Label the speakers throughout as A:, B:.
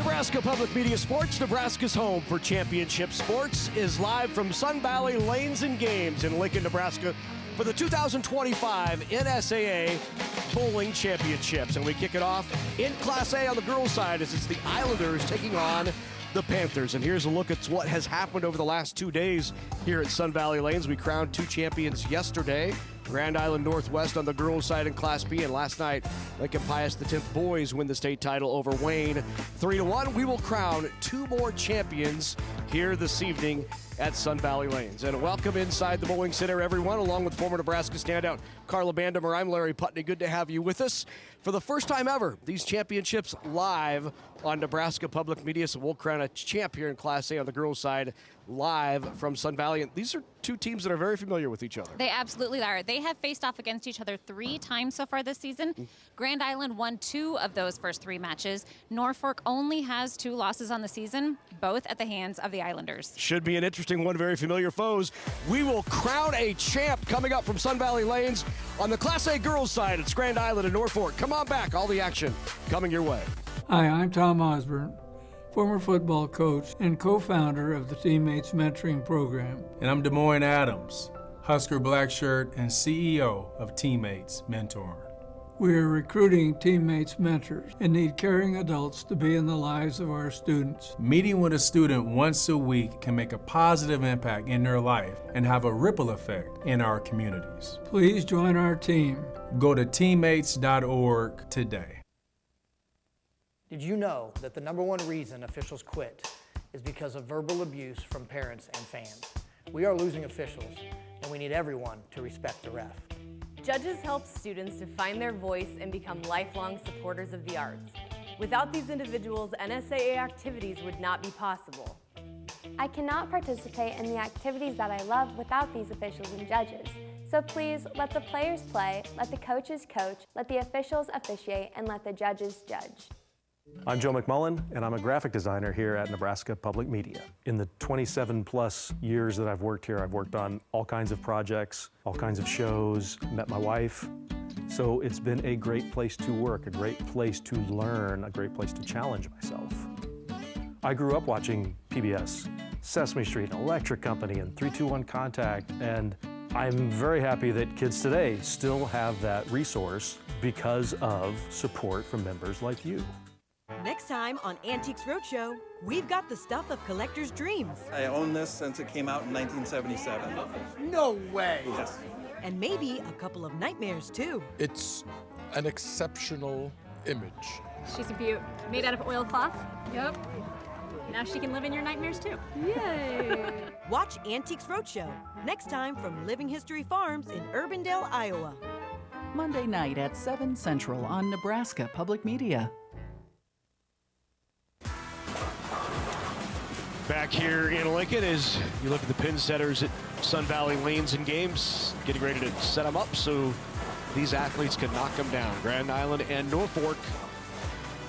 A: Nebraska Public Media Sports, Nebraska's home for championship sports, is live from Sun Valley Lanes and Games in Lincoln, Nebraska for the 2025 NSAA Bowling Championships. And we kick it off in Class A on the girls' side as it's the Islanders taking on the Panthers. And here's a look at what has happened over the last 2 days here at Sun Valley Lanes. We crowned two champions yesterday. Grand Island Northwest on the girls' side in Class B, and last night, Lincoln Pius X boys win the state title over Wayne 3-1. We will crown two more champions here this evening at Sun Valley Lanes. And welcome inside the Bowling Center, everyone, along with former Nebraska standout Carla Bandemer. I'm Larry Putney. Good to have you with us. For the first time ever, these championships live on Nebraska Public Media, so we'll crown a champ here in Class A on the girls' side live from Sun Valley. And these are two teams that are very familiar with each other.
B: They absolutely are. They have faced off against each other 3 times so far this season. Grand Island won 2 of those first 3 matches. Norfolk only has 2 losses on the season, both at the hands of the Islanders.
A: Should be an interesting one, very familiar foes. We will crown a champ coming up from Sun Valley Lanes on the Class A girls' side. It's Grand Island and Norfolk. Come on back, all the action coming your way.
C: Hi, I'm Tom Osborne, former football coach and co-founder of the Teammates Mentoring Program.
D: And I'm Des Moines Adams, Husker Blackshirt and CEO of Teammates Mentor.
C: We are recruiting Teammates mentors and need caring adults to be in the lives of our students.
D: Meeting with a student once a week can make a positive impact in their life and have a ripple effect in our communities.
C: Please join our team.
D: Go to teammates.org today.
E: Did you know that the #1 reason officials quit is because of verbal abuse from parents and fans? We are losing officials, and we need everyone to respect the ref.
F: Judges help students to find their voice and become lifelong supporters of the arts. Without these individuals, NSAA activities would not be possible.
G: I cannot participate in the activities that I love without these officials and judges. So please let the players play, let the coaches coach, let the officials officiate, and let the judges judge.
H: I'm Joe McMullen, and I'm a graphic designer here at Nebraska Public Media. In the 27-plus years that I've worked here, I've worked on all kinds of projects, all kinds of shows, met my wife. So it's been a great place to work, a great place to learn, a great place to challenge myself. I grew up watching PBS, Sesame Street, Electric Company, and 3-2-1 Contact, and I'm very happy that kids today still have that resource because of support from members like you.
I: Next time on Antiques Roadshow, we've got the stuff of collectors' dreams.
J: I own this since it came out in 1977.
K: No way!
J: Yes.
I: And maybe a couple of nightmares, too.
K: It's an exceptional image.
L: She's a beaut. Made out of oilcloth. Yep. Now she can live in your nightmares, too. Yay!
I: Watch Antiques Roadshow next time from Living History Farms in Urbandale, Iowa.
M: Monday night at 7 Central on Nebraska Public Media.
A: Back here in Lincoln as you look at the pin setters at Sun Valley Lanes and Games, getting ready to set them up so these athletes can knock them down. Grand Island and Norfolk.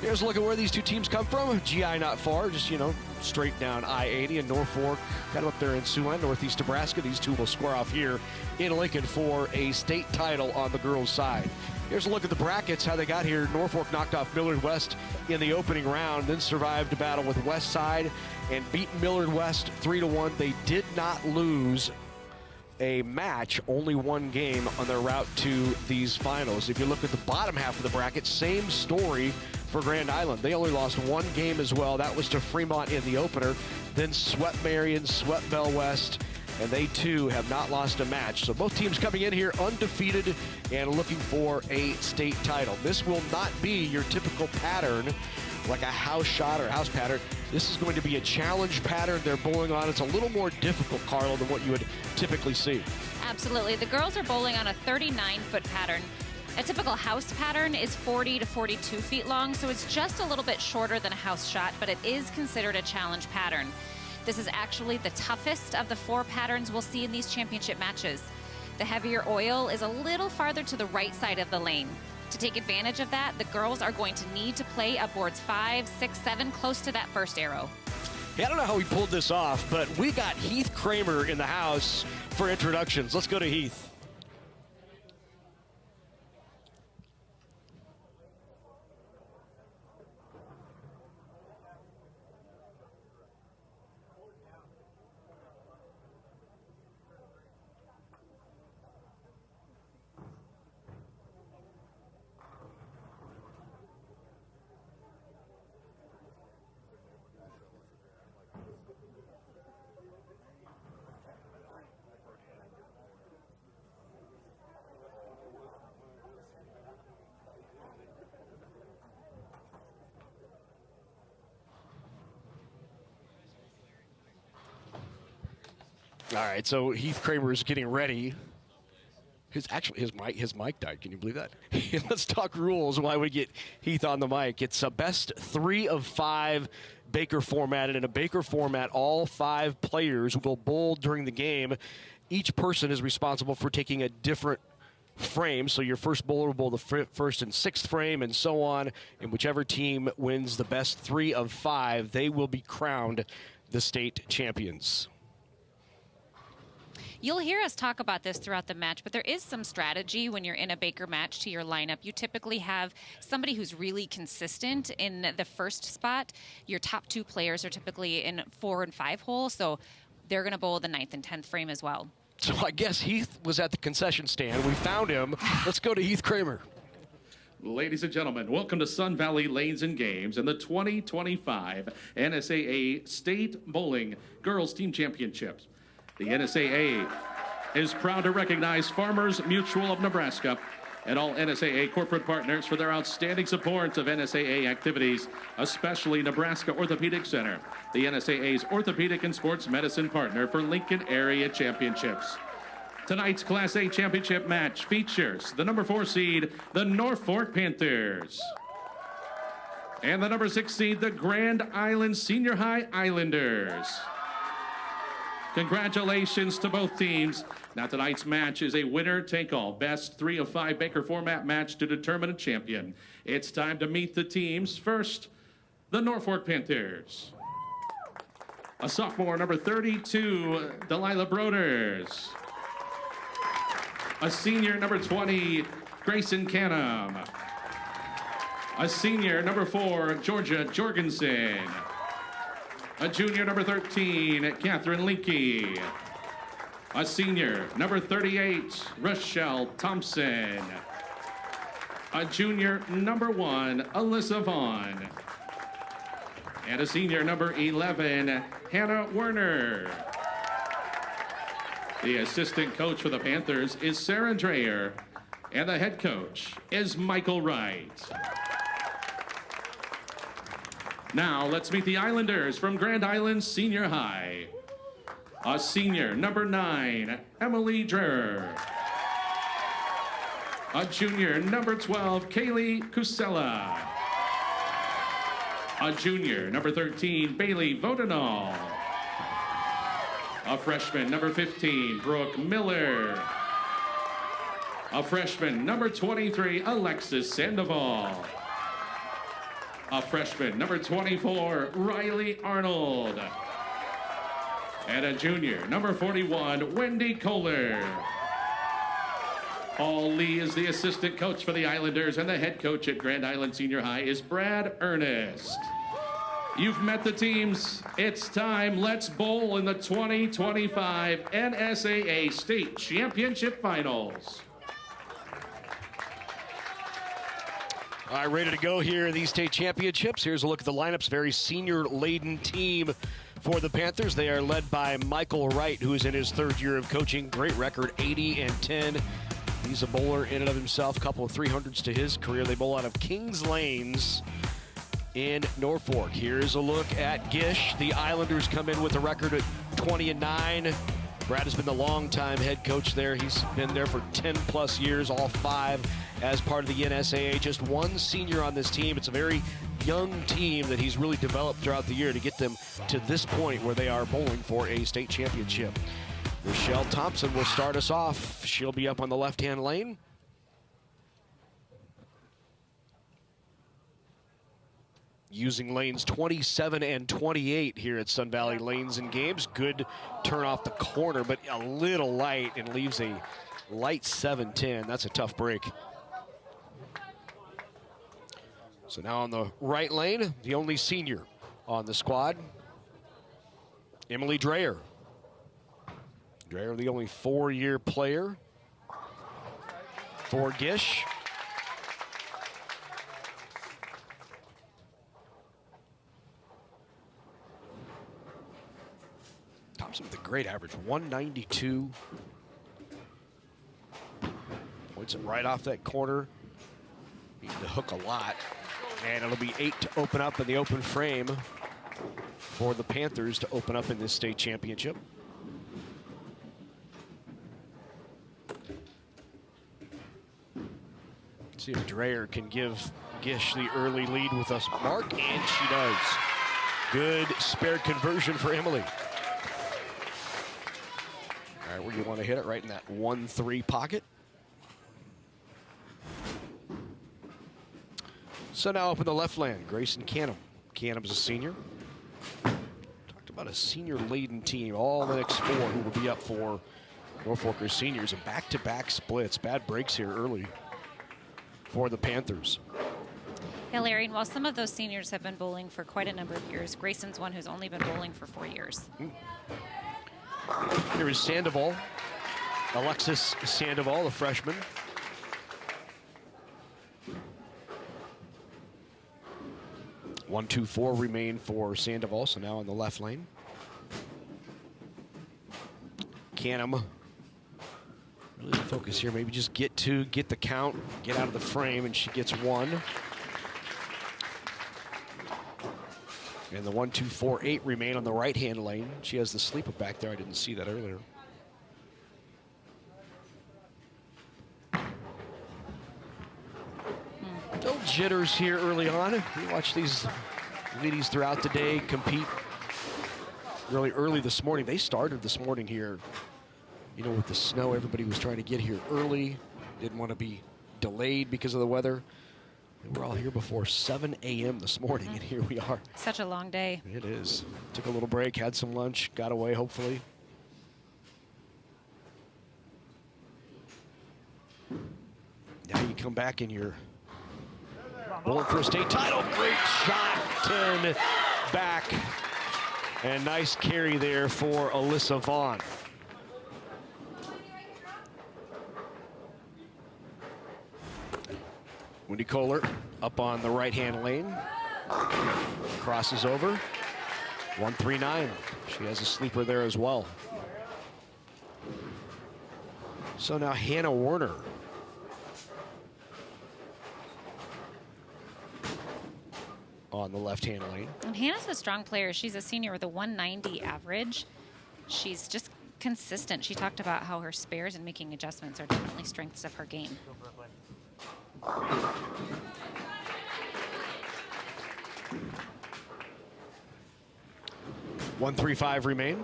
A: Here's a look at where these two teams come from. GI not far, just, straight down I-80, and Norfolk kind of up there in Siouxland, northeast Nebraska. These two will square off here in Lincoln for a state title on the girls' side. Here's a look at the brackets, how they got here. Norfolk knocked off Millard West in the opening round, then survived a battle with West Side and beat Millard West 3-1. They did not lose a match, only one game on their route to these finals. If you look at the bottom half of the bracket, same story for Grand Island. They only lost one game as well. That was to Fremont in the opener, then swept Marion, swept Bell West, and they too have not lost a match. So both teams coming in here undefeated and looking for a state title. This will not be your typical pattern like a house shot or house pattern. This is going to be a challenge pattern they're bowling on. It's a little more difficult, Carla, than what you would typically see.
B: Absolutely. The girls are bowling on a 39-foot pattern. A typical house pattern is 40 to 42 feet long, so it's just a little bit shorter than a house shot, but it is considered a challenge pattern. This is actually the toughest of the 4 patterns we'll see in these championship matches. The heavier oil is a little farther to the right side of the lane. To take advantage of that, the girls are going to need to play up boards 5, 6, 7, close to that first arrow.
A: Yeah, I don't know how we pulled this off, but we got Heath Kramer in the house for introductions. Let's go to Heath. All right, so Heath Kramer is getting ready. His mic died. Can you believe that? Let's talk rules while we get Heath on the mic. It's a best 3 of 5 Baker format, and in a Baker format, all 5 players will bowl during the game. Each person is responsible for taking a different frame, so your first bowler will bowl the first and 6th frame, and so on. And whichever team wins the best 3 of 5, they will be crowned the state champions.
B: You'll hear us talk about this throughout the match, but there is some strategy when you're in a Baker match to your lineup. You typically have somebody who's really consistent in the first spot. Your top 2 players are typically in 4 and 5 holes, so they're going to bowl the 9th and 10th frame as well.
A: So I guess Heath was at the concession stand. We found him. Let's go to Heath Kramer.
N: Ladies and gentlemen, welcome to Sun Valley Lanes and Games and the 2025 NSAA State Bowling Girls Team Championships. The NSAA is proud to recognize Farmers Mutual of Nebraska and all NSAA corporate partners for their outstanding support of NSAA activities, especially Nebraska Orthopedic Center, the NSAA's orthopedic and sports medicine partner for Lincoln Area Championships. Tonight's Class A championship match features the number 4 seed, the Norfolk Panthers, and the number 6 seed, the Grand Island Senior High Islanders. Congratulations to both teams. Now tonight's match is a winner-take-all, best 3 of 5 Baker format match to determine a champion. It's time to meet the teams. First, the Norfolk Panthers. A sophomore, number 32, Delilah Broders. A senior, number 20, Grayson Canham. A senior, number 4, Georgia Jorgensen. A junior, number 13, Catherine Linke. A senior, number 38, Rochelle Thompson. A junior, number 1, Alyssa Vaughn. And a senior, number 11, Hannah Werner. The assistant coach for the Panthers is Sarah Dreyer, and the head coach is Michael Wright. Now, let's meet the Islanders from Grand Island Senior High. A senior, number 9, Emily Dreher. A junior, number 12, Kaylee Kusela. A junior, number 13, Bailey Vodenall. A freshman, number 15, Brooke Miller. A freshman, number 23, Alexis Sandoval. A freshman, number 24, Riley Arnold. And a junior, number 41, Wendy Kohler. Paul Lee is the assistant coach for the Islanders, and the head coach at Grand Island Senior High is Brad Ernest. You've met the teams. It's time. Let's bowl in the 2025 NSAA State Championship Finals.
A: All right, ready to go here in these state championships. Here's a look at the lineups. Very senior-laden team for the Panthers. They are led by Michael Wright, who is in his 3rd year of coaching. Great record, 80-10. He's a bowler in and of himself. A couple of 300s to his career. They bowl out of Kings Lanes in Norfolk. Here's a look at Gish. The Islanders come in with a record at 20-9. Brad has been the longtime head coach there. He's been there for 10-plus years, all 5 as part of the NSAA. Just 1 senior on this team. It's a very young team that he's really developed throughout the year to get them to this point where they are bowling for a state championship. Rochelle Thompson will start us off. She'll be up on the left-hand lane. Using lanes 27 and 28 here at Sun Valley Lanes and Games. Good turn off the corner, but a little light and leaves a light 7-10. That's a tough break. So now on the right lane, the only senior on the squad, Emily Dreher. Dreher, the only 4-year player for Gish. Thompson with a great average, 192. Points it right off that corner. Need to hook a lot. And it'll be 8 to open up in the open frame for the Panthers to open up in this state championship. See if Dreyer can give Gish the early lead with us mark, and she does. Good spare conversion for Emily. All right, where you want to hit it, right in that 1-3 pocket. So now up in the left lane, Grayson Canham. Canham's a senior. Talked about a senior-laden team, all the next 4 who will be up for Norfolkers seniors, and back-to-back splits. Bad breaks here early for the Panthers.
B: Yeah, Larry, and while some of those seniors have been bowling for quite a number of years, Grayson's one who's only been bowling for 4 years.
A: Here is Sandoval, Alexis Sandoval, the freshman. One, 2, 4 remain for Sandoval, so now in the left lane. Canham, really the focus here, maybe just get the count, get out of the frame, and she gets 1. And the 1, 2, 4, 8 remain on the right-hand lane. She has the sleeper back there. I didn't see that earlier. No jitters here early on. We watch these ladies throughout the day compete really early this morning. They started this morning here, you know, with the snow. Everybody was trying to get here early. Didn't want to be delayed because of the weather. We're all here before 7 a.m. this morning, and here we are.
B: Such a long day.
A: It is. Took a little break, had some lunch, got away, hopefully. Now you come back and you're bowling for a state title. Great shot, 10 back. And nice carry there for Alyssa Vaughn. Wendy Kohler up on the right-hand lane. Crosses over. 1-3-9. She has a sleeper there as well. So now Hannah Warner. On the left-hand lane.
B: And Hannah's a strong player. She's a senior with a 190 average. She's just consistent. She talked about how her spares and making adjustments are definitely strengths of her game.
A: 1-3-5 remain.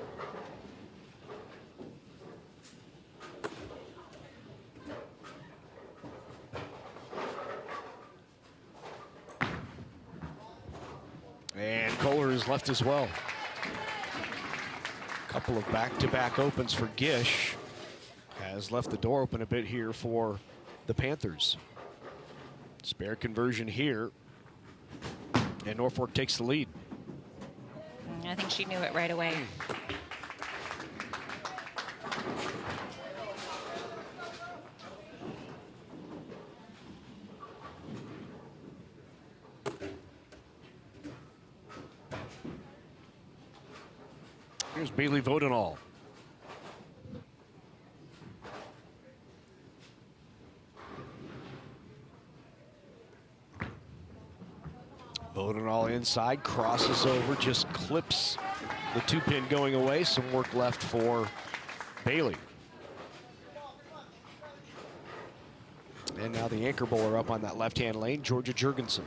A: And Kohler is left as well. A couple of back-to-back opens for Gish. Has left the door open a bit here for the Panthers. Spare conversion here. And Norfolk takes the lead.
B: I think she knew it right away.
A: Here's Bailey Vodenall. Vodenall inside, crosses over, just clips the 2-pin going away. Some work left for Bailey. And now the anchor bowler up on that left-hand lane, Georgia Jurgensen.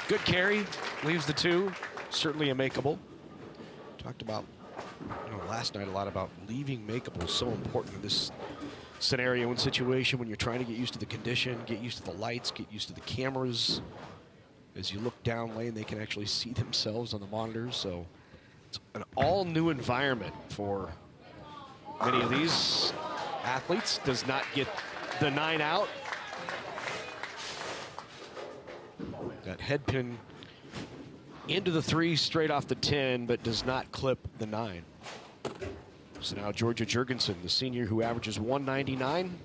A: Good carry, leaves the 2. Certainly a makeable. Talked about last night a lot about leaving makeable, so important in this scenario and situation when you're trying to get used to the condition, get used to the lights, get used to the cameras. As you look down lane, they can actually see themselves on the monitors. So it's an all new environment for many of these athletes. Does not get the 9 out. That head pin into the 3 straight off the 10, but does not clip the 9. So now Georgia Jurgensen, the senior who averages 199.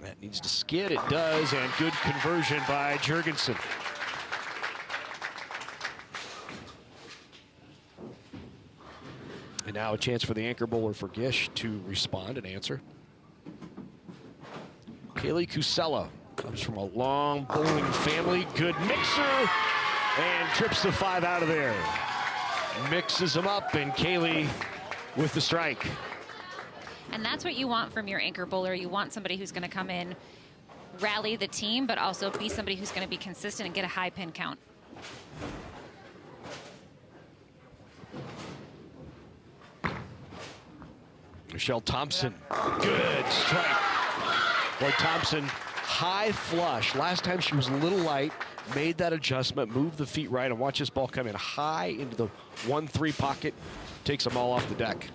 A: That needs to skid, it does, and good conversion by Jurgensen. And now a chance for the anchor bowler for Gish to respond and answer. Kaylee Kusella comes from a long bowling family. Good mixer, and trips the 5 out of there. Mixes them up, and Kaylee with the strike.
B: And that's what you want from your anchor bowler. You want somebody who's going to come in, rally the team, but also be somebody who's going to be consistent and get a high pin count.
A: Michelle Thompson, good strike. Boy, Thompson, high flush. Last time she was a little light, made that adjustment, moved the feet right, and watch this ball come in high into the 1-3 pocket, takes them all off the deck.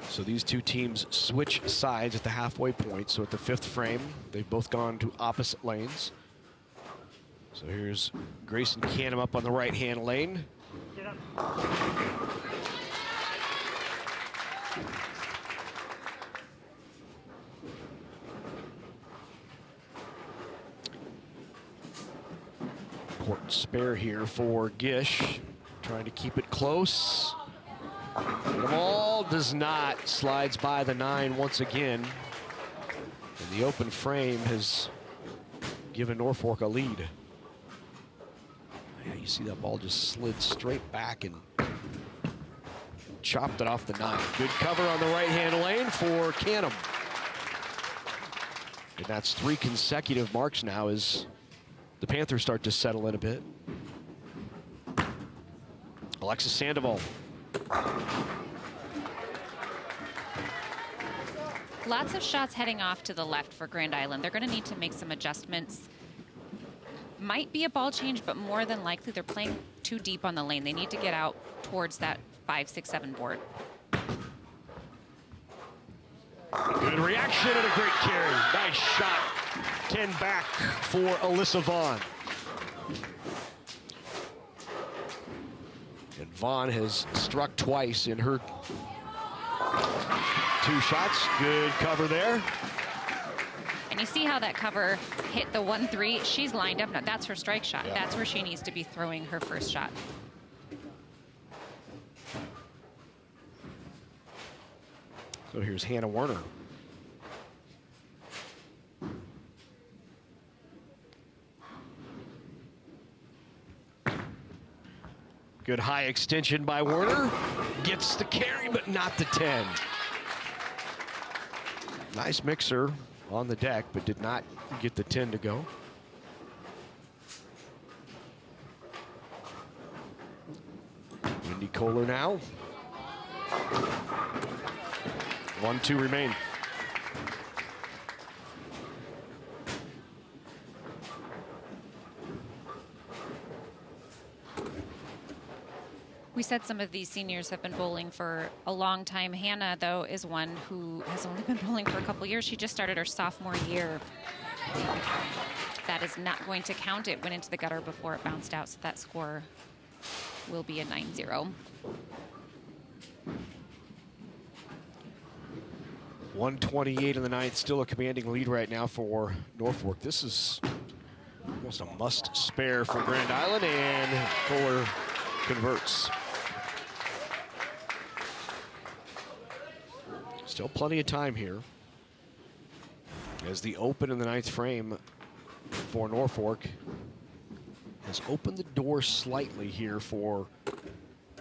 A: So these two teams switch sides at the halfway point. So at the 5th frame, they've both gone to opposite lanes. So here's Grayson Canham up on the right-hand lane. Important spare here for Gish, trying to keep it close. The ball does not, slides by the 9 once again. And the open frame has given Norfolk a lead. Yeah, you see that ball just slid straight back and chopped it off the 9. Good cover on the right-hand lane for Canham. And that's 3 consecutive marks now as the Panthers start to settle in a bit. Alexis Sandoval.
B: Lots of shots heading off to the left for Grand Island. They're going to need to make some adjustments. Might be a ball change, but more than likely they're playing too deep on the lane. They need to get out towards that 5, 6, 7 board.
A: Good reaction and a great carry. Nice shot. 10 back for Alyssa Vaughn. And Vaughn has struck twice in her 2 shots. Good cover there.
B: And you see how that cover hit the 1-3. She's lined up now. That's her strike shot. Yeah. That's where she needs to be throwing her first shot.
A: So here's Hannah Werner. Good high extension by Werner. Gets the carry, but not the 10. Nice mixer on the deck, but did not get the 10 to go. Wendy Kohler now. 1-2 remain.
B: We said some of these seniors have been bowling for a long time. Hannah, though, is one who has only been bowling for a couple years. She just started her sophomore year. That is not going to count. It went into the gutter before it bounced out, so that score will be a 9-0.
A: 128 in the 9th, still a commanding lead right now for Norfolk. This is almost a must spare for Grand Island, and Kohler converts. Still plenty of time here as the open in the 9th frame for Norfolk has opened the door slightly here for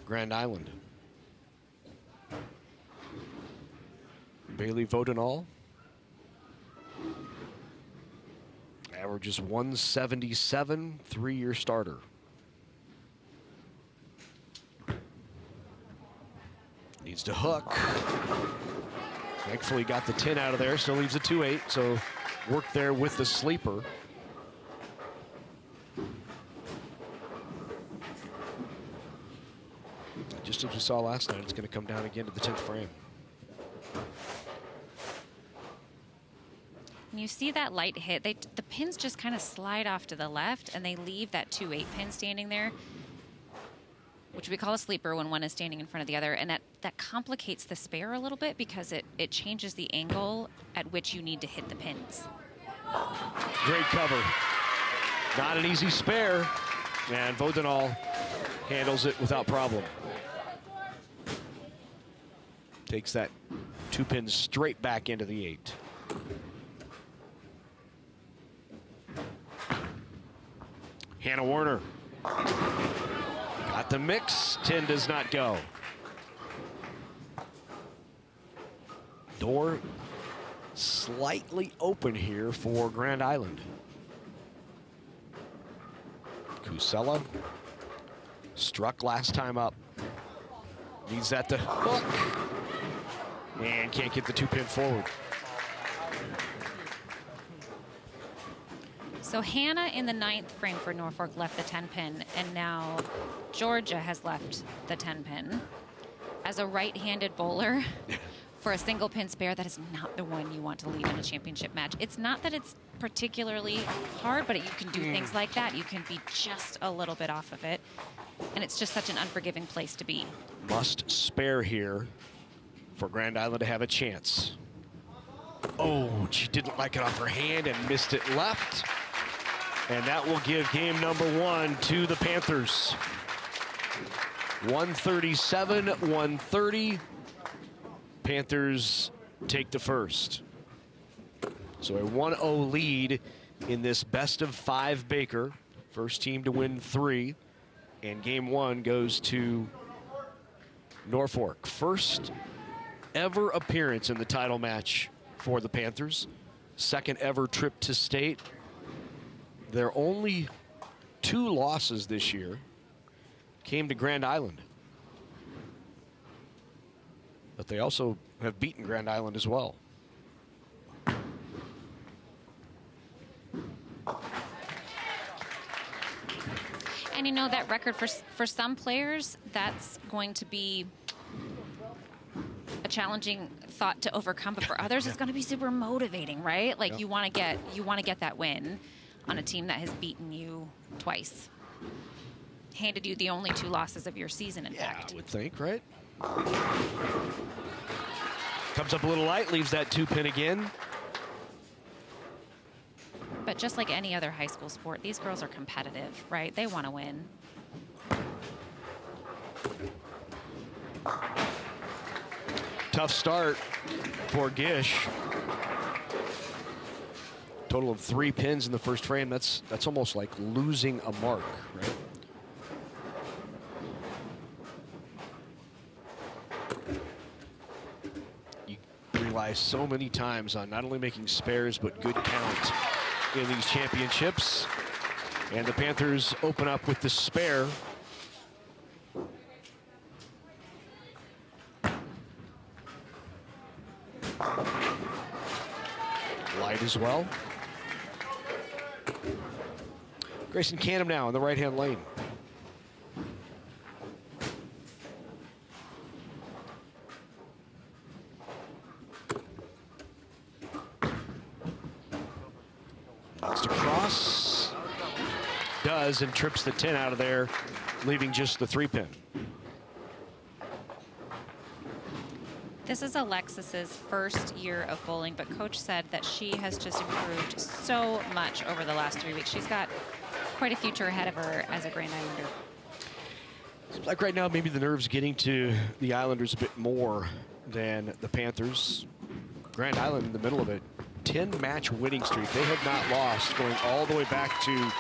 A: Grand Island. Bailey Vodenall averages 177, 3-year starter. Needs to hook. Thankfully got the 10 out of there, still leaves a 2-8, so work there with the sleeper. Just as we saw last night, it's going to come down again to the 10th frame.
B: And you see that light hit, the pins just kind of slide off to the left, and they leave that 2-8 pin standing there, which we call a sleeper when one is standing in front of the other, and that complicates the spare a little bit because it changes the angle at which you need to hit the pins.
A: Great cover. Not an easy spare, and Vodenall handles it without problem. takes that 2 pins straight back into the 8. Hannah Warner got the mix. 10 does not go. Door slightly open here for Grand Island. Kusella struck last time up. Needs that to hook. And can't get the 2 pin forward.
B: So Hannah in the 9th frame for Norfolk left the 10 pin, and now Georgia has left the 10 pin. As a right-handed bowler, for a single pin spare, that is not the one you want to leave in a championship match. It's not that it's particularly hard, but you can do things like that. You can be just a little bit off of it, and it's just such an unforgiving place to be.
A: Must spare here for Grand Island to have a chance. Oh, she didn't like it off her hand and missed it left. And that will give game number 1 to the Panthers. 137-130. Panthers take the first. So a 1-0 lead in this best of 5 Baker. First team to win 3. And game 1 goes to Norfolk. First ever appearance in the title match for the Panthers. Second ever trip to state. Their only 2 losses this year came to Grand Island. But they also have beaten Grand Island as well.
B: And you know, that record for some players, that's going to be a challenging thought to overcome, but for others it's going to be super motivating, right? Like you want to get that win on a team that has beaten you twice. Handed you the only 2 losses of your season, in fact.
A: I would think, right? Comes up a little light, leaves that 2 pin again.
B: But just like any other high school sport, these girls are competitive, right? They want to win.
A: Tough start for Gish. Total of 3 pins in the first frame. That's almost like losing a mark, right? You rely so many times on not only making spares, but good count in these championships. And the Panthers open up with the spare. Light as well. Grayson Canham now in the right-hand lane. Next across. Does, and trips the 10 out of there, leaving just the 3 pin.
B: This is Alexis's first year of bowling, but Coach said that she has just improved so much over the last 3 weeks. She's got quite a future ahead of her as a Grand Islander.
A: Seems like right now maybe the nerves getting to the Islanders a bit more than the Panthers. Grand Island in the middle of a 10-match winning streak. They have not lost going all the way back to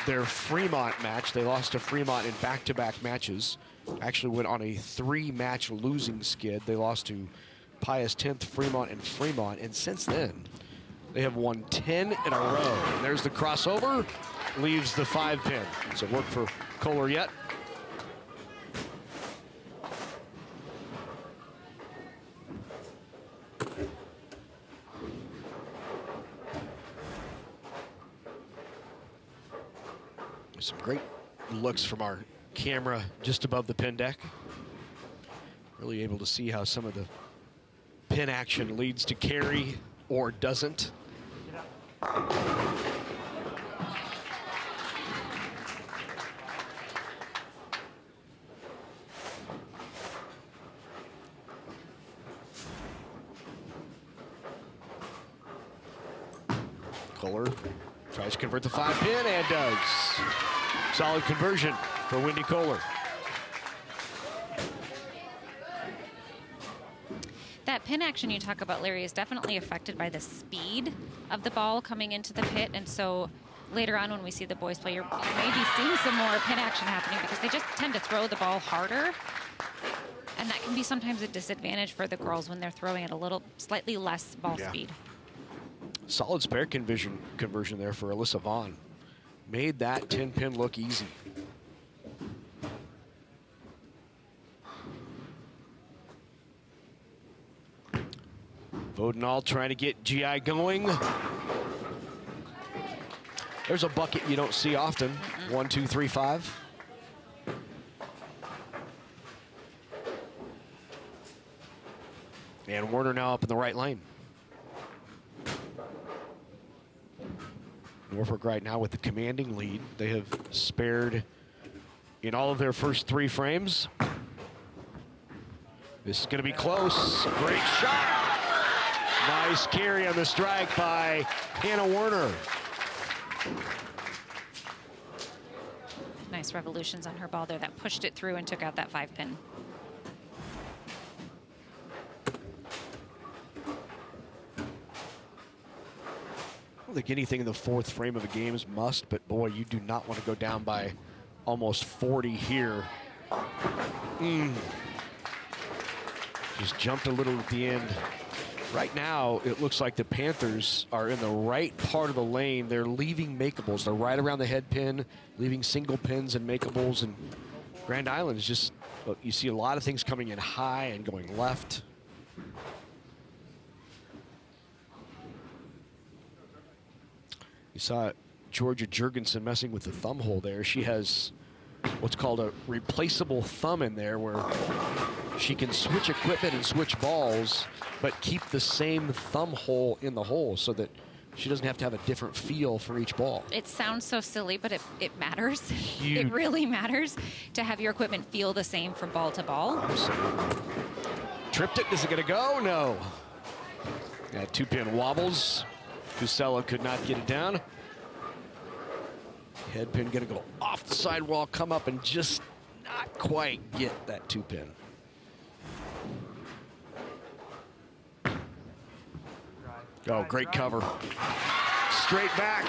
A: their Fremont match. They lost to Fremont in back-to-back matches. Actually went on a 3-match losing skid. They lost to Pius 10th, Fremont, and Fremont. And since then, they have won 10 in a row. And there's the crossover, leaves the 5 pin. So work for Kohler yet. Some great looks from our camera just above the pin deck. Really able to see how some of the pin action leads to carry or doesn't. Kohler tries to convert the 5 pin and does. Solid conversion for Wendy Kohler.
B: pin action you talk about, Larry, is definitely affected by the speed of the ball coming into the pit. And so later on when we see the boys play, you may be seeing some more pin action happening because they just tend to throw the ball harder. And that can be sometimes a disadvantage for the girls when they're throwing at a little slightly less ball speed.
A: Solid spare conversion there for Alyssa Vaughn. Made that 10-pin look easy. Vodenall trying to get GI going. There's a bucket you don't see often. 1, 2, 3, 5. And Warner now up in the right lane. Norfolk right now with the commanding lead. They have spared in all of their first 3 frames. This is going to be close. Great shot. Nice carry on the strike by Hannah Warner.
B: Nice revolutions on her ball there that pushed it through and took out that 5-pin.
A: I don't think anything in the 4th frame of a game is must, but boy, you do not want to go down by almost 40 here. Just jumped a little at the end. Right now, it looks like the Panthers are in the right part of the lane. They're leaving makeables. They're right around the head pin, leaving single pins and makeables. And Grand Island is just, look, you see a lot of things coming in high and going left. You saw Georgia Jurgensen messing with the thumb hole there. She has what's called a replaceable thumb in there where she can switch equipment and switch balls, but keep the same thumb hole in the hole so that she doesn't have to have a different feel for each ball.
B: It sounds so silly, but it matters.
A: Huge.
B: It really matters to have your equipment feel the same from ball to ball.
A: Absolutely. Tripped it. Is it going to go? No. Yeah, 2-pin wobbles. Cusella could not get it down. Head pin going to go off the sidewall, come up and just not quite get that 2-pin. Oh, great cover. Straight back.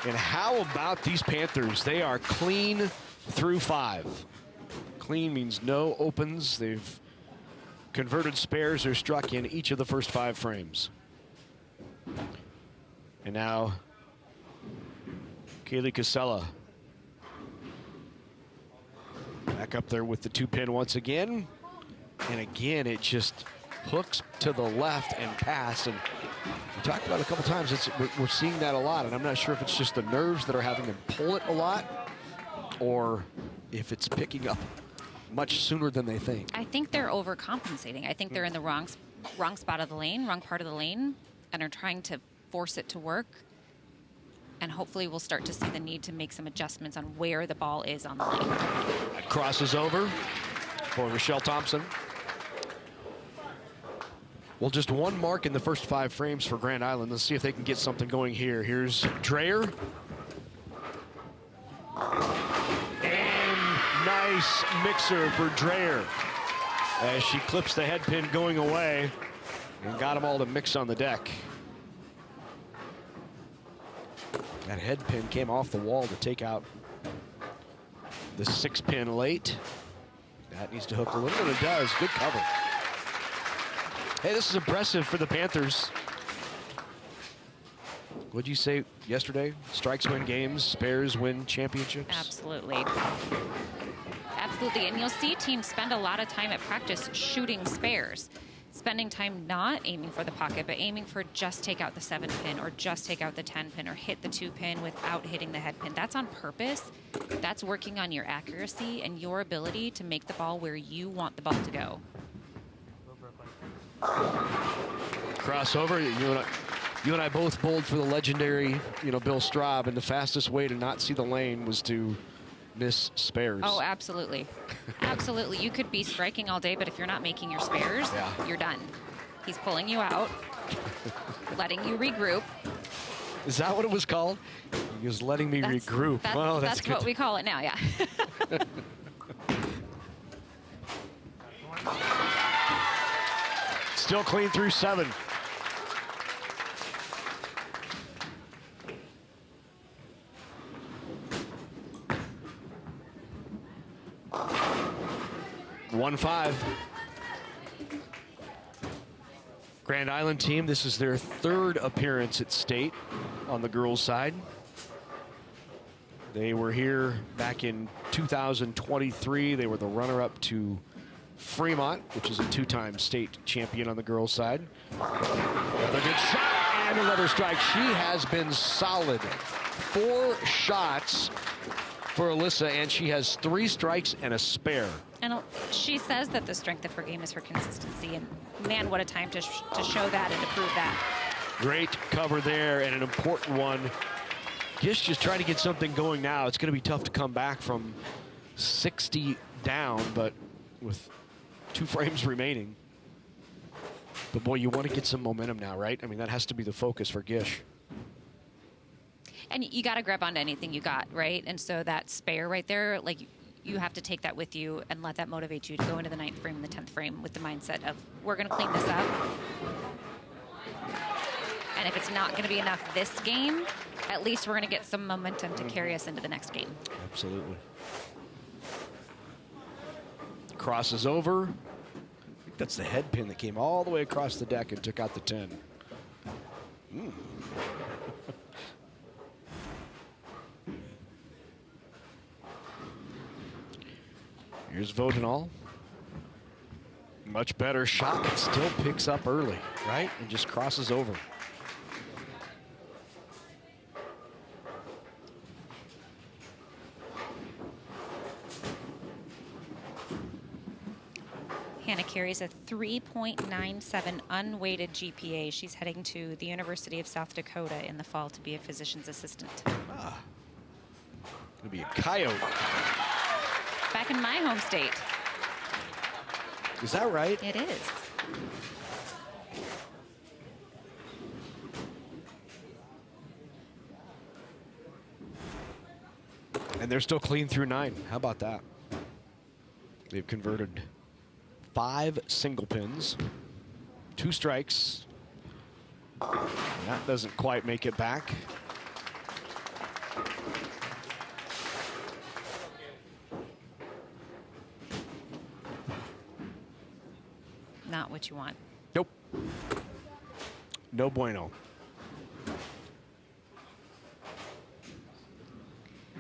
A: And how about these Panthers? They are clean through 5. Clean means no opens. They've converted spares or struck in each of the first 5 frames. And now Kaylee Cusella back up there with the 2-pin once again. And again, it just hooks to the left and pass. And we talked about it a couple times. We're seeing that a lot. And I'm not sure if it's just the nerves that are having them pull it a lot or if it's picking up much sooner than they think.
B: I think they're overcompensating. I think they're in the wrong spot of the lane, wrong part of the lane, and are trying to force it to work. And hopefully we'll start to see the need to make some adjustments on where the ball is on the lane.
A: That crosses over for Rochelle Thompson. Well, just 1 mark in the first 5 frames for Grand Island. Let's see if they can get something going here. Here's Dreyer. And nice mixer for Dreyer as she clips the head pin going away and got them all to mix on the deck. That head pin came off the wall to take out the 6-pin late. That needs to hook a little, and it does. Good cover. Hey, this is impressive for the Panthers. What'd you say yesterday? Strikes win games, spares win championships?
B: Absolutely. Absolutely, and you'll see teams spend a lot of time at practice shooting spares. Spending time not aiming for the pocket, but aiming for just take out the 7-pin or just take out the 10-pin or hit the 2-pin without hitting the head pin. That's on purpose. That's working on your accuracy and your ability to make the ball where you want the ball to go.
A: Crossover. You and I both bowled for the legendary, Bill Straub, and the fastest way to not see the lane was to miss spares.
B: Oh, absolutely. Absolutely. You could be striking all day, but if you're not making your spares, you're done. He's pulling you out, letting you regroup.
A: Is that what it was called? He was letting me regroup.
B: That's what we call it now, yeah.
A: still clean through 7. One 5. Grand Island team, this is their 3rd appearance at state on the girls' side. They were here back in 2023. They were the runner-up to Fremont, which is a 2-time state champion on the girls' side. Another good shot and another strike. She has been solid. 4 shots for Alyssa, and she has 3 strikes and a spare.
B: And she says that the strength of her game is her consistency, and man, what a time to show that and to prove that.
A: Great cover there, and an important one. Gish just trying to get something going now. It's going to be tough to come back from 60 down, but with 2 frames remaining. But boy, you want to get some momentum now, right? I mean, that has to be the focus for Gish.
B: And you got to grab onto anything you got, right? And so that spare right there, like, you have to take that with you and let that motivate you to go into the 9th frame and the 10th frame with the mindset of, we're going to clean this up. And if it's not going to be enough this game, at least we're going to get some momentum to carry us into the next game.
A: Absolutely. Crosses over. I think that's the head pin that came all the way across the deck and took out the 10. Here's Vodenall. Much better shot, but still picks up early, right? And just crosses over.
B: Hannah carries a 3.97 unweighted GPA. She's heading to the University of South Dakota in the fall to be a physician's assistant.
A: Gonna be a Coyote.
B: Back in my home state.
A: Is that right?
B: It is.
A: And they're still clean through 9. How about that? They've converted 5 single pins, 2 strikes. That doesn't quite make it back.
B: Not what you want.
A: Nope. No bueno.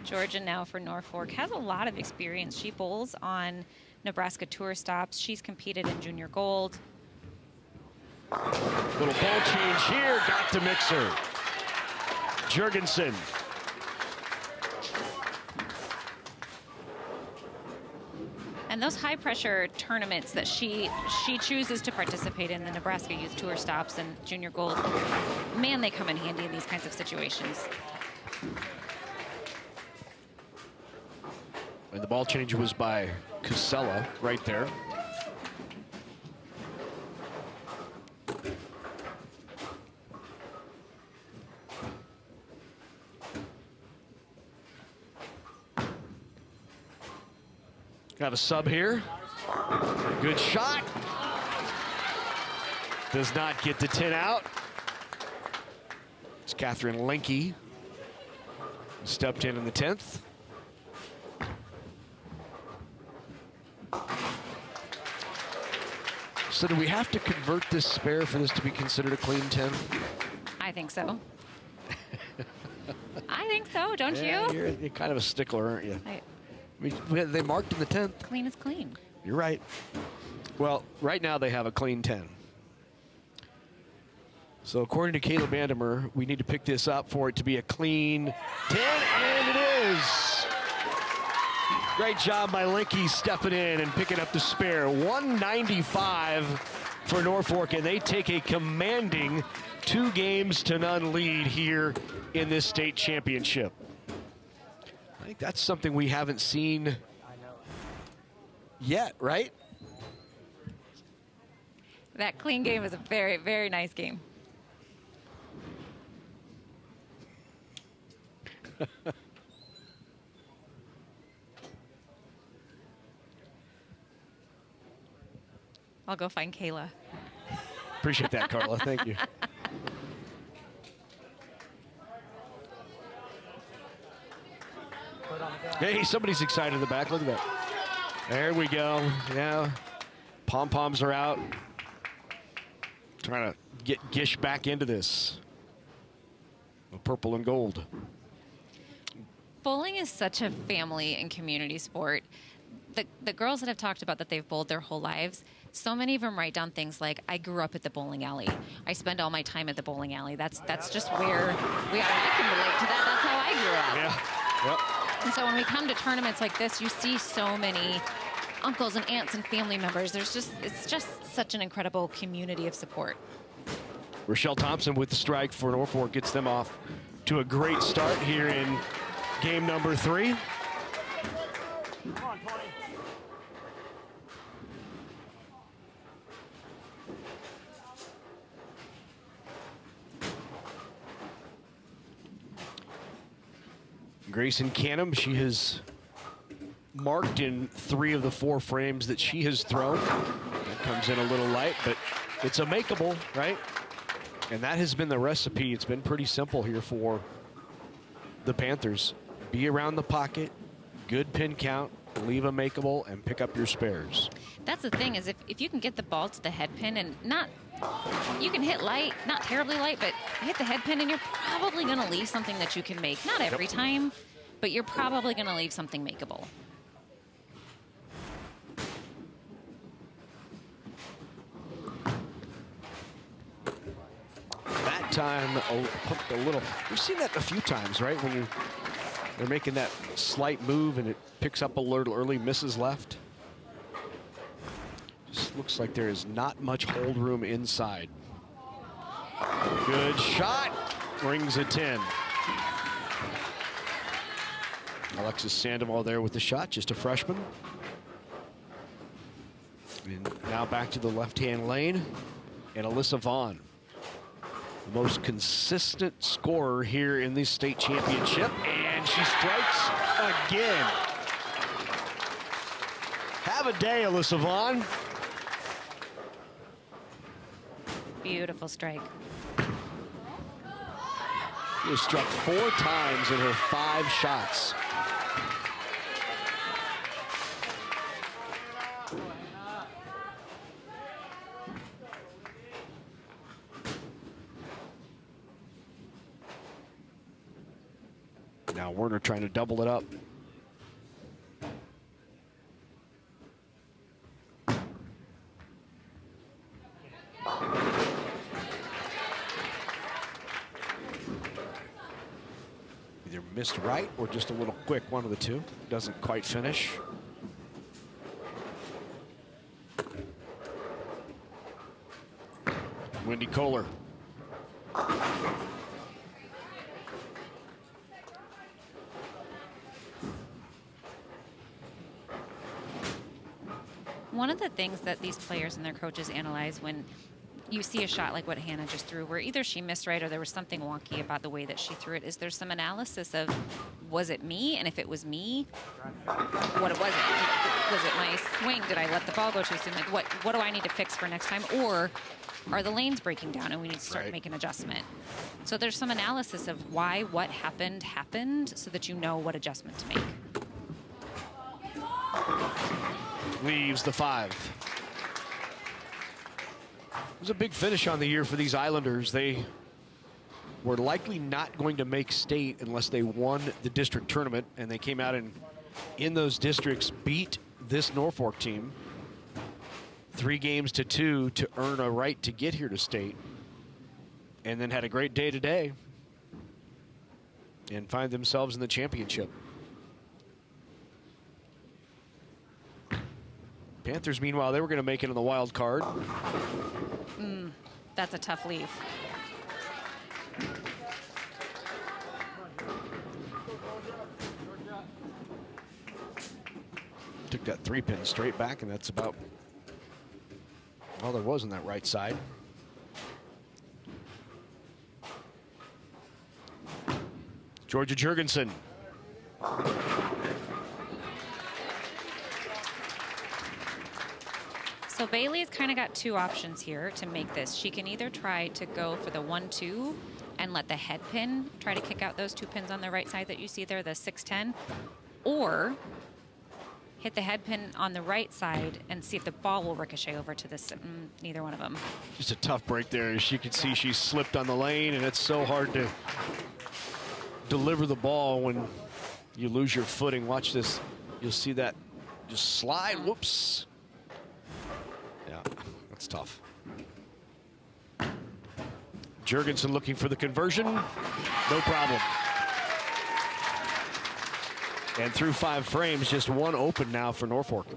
B: Georgia now for Norfolk has a lot of experience. She bowls on Nebraska tour stops. She's competed in junior gold.
A: Little ball change here, got to Mixer. Jurgensen.
B: And those high pressure tournaments that she chooses to participate in, the Nebraska Youth Tour stops and junior gold, man, they come in handy in these kinds of situations.
A: And the ball change was by Casella right there. Got a sub here. Good shot. Does not get the 10 out. It's Catherine Lenke. Stepped in the 10th. So do we have to convert this spare for this to be considered a clean 10?
B: I think so. I think so, don't
A: Yeah,
B: you?
A: You're kind of a stickler, aren't you? I mean, they marked in the 10th.
B: Clean is clean.
A: You're right. Well, right now they have a clean 10. So according to Caleb Vandemer, we need to pick this up for it to be a clean 10, and it is. Great job by Linke stepping in and picking up the spare. 195 for Norfolk, and they take a commanding 2-0 lead here in this state championship. I think that's something we haven't seen yet, right?
B: That clean game is a very, very nice game. I'll go find Kayla.
A: Appreciate that, Carla. Thank you. Hey, somebody's excited in the back. Look at that. There we go. Yeah. Pom-poms are out. Trying to get Gish back into this. Purple and gold.
B: Bowling is such a family and community sport. The girls that have talked about that they've bowled their whole lives, so many of them write down things like, I grew up at the bowling alley. I spend all my time at the bowling alley. That's just where we are. I can relate to that. That's how I grew up.
A: Yeah. Yep.
B: And so when we come to tournaments like this, you see so many uncles and aunts and family members. It's just such an incredible community of support.
A: Rochelle Thompson with the strike for Norfolk gets them off to a great start here in game number 3.
E: Come on, Tony.
A: Grayson Canham, she has marked in 3 of the 4 frames that she has thrown. That comes in a little light, but it's a makeable, right? And that has been the recipe. It's been pretty simple here for the Panthers. Be around the pocket, good pin count, leave a makeable, and pick up your spares.
B: That's the thing, is if you can get the ball to the head pin and you can hit light, not terribly light, but hit the head pin and you're probably going to leave something that you can make. Not every time, but you're probably going to leave something makeable.
A: That time, a little, we've seen that a few times, right? When they're making that slight move and it picks up a little early, misses left. Just looks like there is not much hold room inside. Good shot, rings a 10. Alexis Sandoval there with the shot, just a freshman. And now back to the left-hand lane, and Alyssa Vaughn, the most consistent scorer here in the state championship, and she strikes again. Have a day, Alyssa Vaughn.
B: Beautiful strike.
A: She was struck 4 times in her 5 shots. Now Werner trying to double it up. Either missed right or just a little quick, one of the two. Doesn't quite finish. Wendy Kohler.
B: One of the things that these players and their coaches analyze when you see a shot like what Hannah just threw, where either she missed right or there was something wonky about the way that she threw it, is there's some analysis of, was it me? And if it was me, what was it? Was it my swing? Did I let the ball go too soon? Like, what do I need to fix for next time? Or are the lanes breaking down and we need to start making an adjustment? So there's some analysis of why what happened so that you know what adjustment to make.
A: Leaves the 5. It was a big finish on the year for these Islanders. They were likely not going to make state unless they won the district tournament, and they came out and in those districts beat this Norfolk team 3-2 to earn a right to get here to state, and then had a great day today and find themselves in the championship. Panthers, meanwhile, they were going to make it in the wild card.
B: That's a tough leave.
A: Took that 3-pin straight back, and that's about all there was on that right side. Georgia Jurgensen.
B: So Bailey's kind of got two options here to make this. She can either try to go for the 1-2 and let the head pin try to kick out those 2 pins on the right side that you see there, the 6-10, or hit the head pin on the right side and see if the ball will ricochet over to this. Neither one of them.
A: Just a tough break there. As you can see, she slipped on the lane, and it's so hard to deliver the ball when you lose your footing. Watch this. You'll see that just slide. Whoops. Yeah, that's tough. Jurgensen looking for the conversion. No problem. And through 5 frames, just one open now for Norfolk.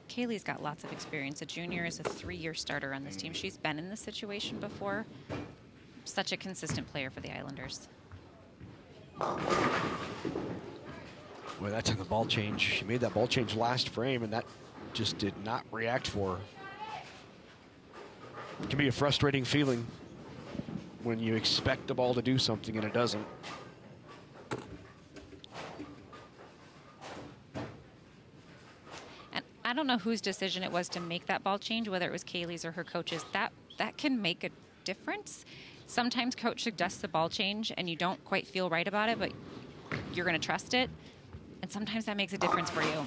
B: Kaylee's got lots of experience. A junior is a 3-year starter on this team. She's been in this situation before. Such a consistent player for the Islanders.
A: Boy, that's in the ball change. She made that ball change last frame, and that just did not react for her. It can be a frustrating feeling when you expect the ball to do something and it doesn't.
B: And I don't know whose decision it was to make that ball change, whether it was Kaylee's or her coach's. That can make a difference. Sometimes coach suggests the ball change and you don't quite feel right about it, but you're going to trust it. And sometimes that makes a difference for you.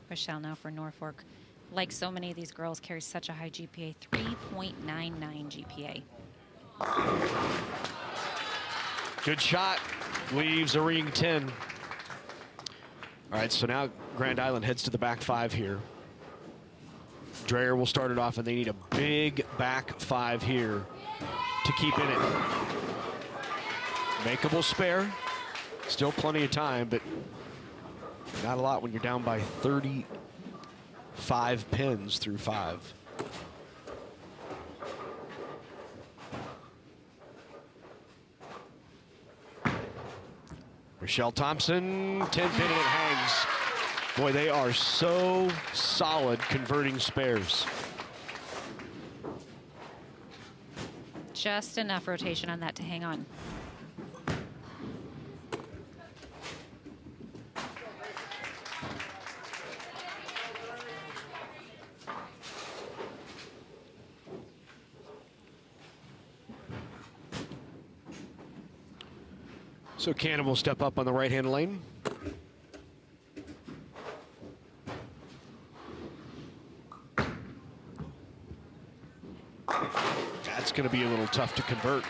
B: Rochelle now for Norfolk. Like so many of these girls, carries such a high GPA, 3.99 GPA.
A: Good shot, leaves a ring 10. All right, so now Grand Island heads to the back 5 here. Dreyer will start it off, and they need a big back 5 here to keep in it. Makeable spare, still plenty of time, but not a lot when you're down by 35 pins through 5. Rochelle Thompson, 10 pin, and it hangs. Boy, they are so solid converting spares.
B: Just enough rotation on that to hang on.
A: So Cannon will step up on the right-hand lane. That's going to be a little tough to convert.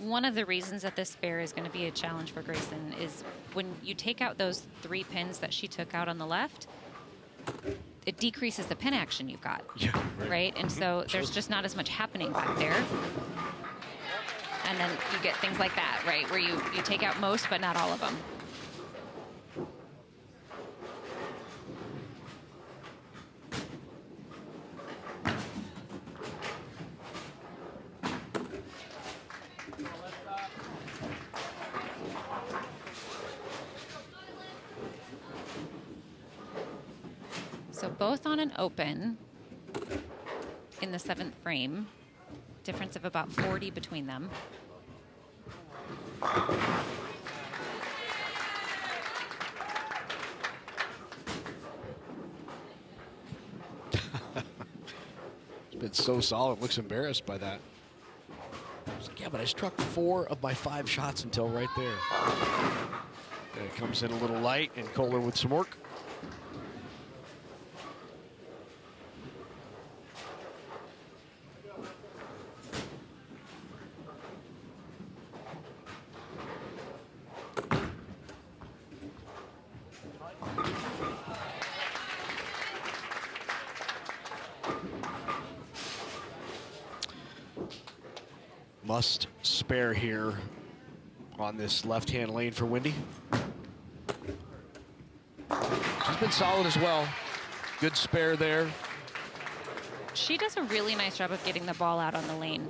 B: One of the reasons that this spare is going to be a challenge for Grayson is when you take out those 3 pins that she took out on the left, it decreases the pin action you've got.
A: Yeah,
B: right? And so there's just not as much happening back there. And then you get things like that, right? Where you take out most, but not all of them. So both on an open in the 7th frame, difference of about 40 between them.
A: It's been so solid, looks embarrassed by that. I was like, yeah, but I struck 4 of my 5 shots until right there. And it comes in a little light, and Kohler with some work. Must spare here on this left-hand lane for Wendy. She's been solid as well. Good spare there.
B: She does a really nice job of getting the ball out on the lane.